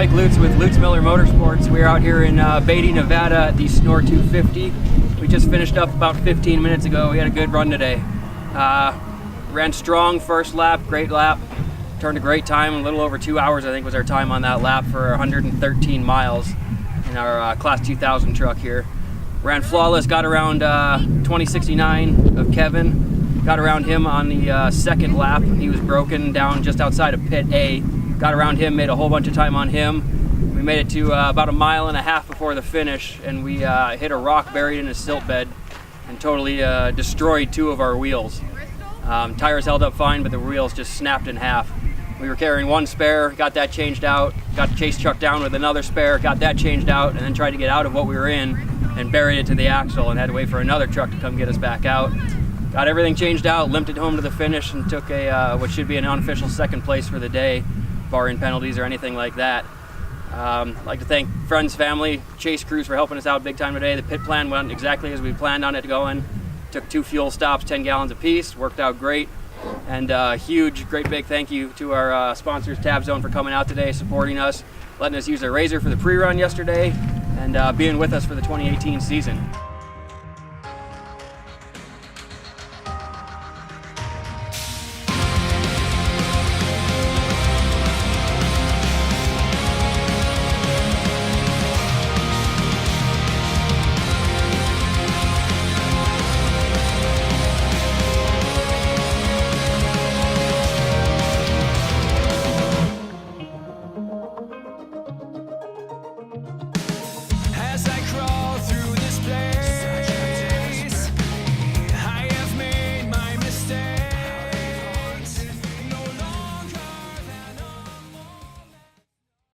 Mike Lutz with Lutz-Miller Motorsports. We're out here in Baja, Nevada at the SNORE 250. We just finished up about 15 minutes ago. We had a good run today. Ran strong first lap, great lap. Turned a great time, a little over 2 hours I think was our time on that lap for 113 miles in our Class 2000 truck here. Ran flawless, got around 2069 of Kevin. Got around him on the second lap. He was broken down just outside of pit A. Got around him, made a whole bunch of time on him. We made it to about 1.5 miles before the finish, and we hit a rock buried in a silt bed and totally destroyed 2 of our wheels. Tires held up fine, but the wheels just snapped in half. We were carrying 1 spare, got that changed out, got the chase truck down with another spare, got that changed out, and then tried to get out of what we were in and buried it to the axle and had to wait for another truck to come get us back out. Got everything changed out, limped it home to the finish, and took a what should be an unofficial 2nd place for the day, barring penalties or anything like that. I'd like to thank friends, family, chase crews for helping us out big time today. The pit plan went exactly as we planned on it going. Took 2 fuel stops, 10 gallons apiece, worked out great. And huge, great big thank you to our sponsors, TabZone, for coming out today, supporting us, letting us use their razor for the pre-run yesterday, and being with us for the 2018 season.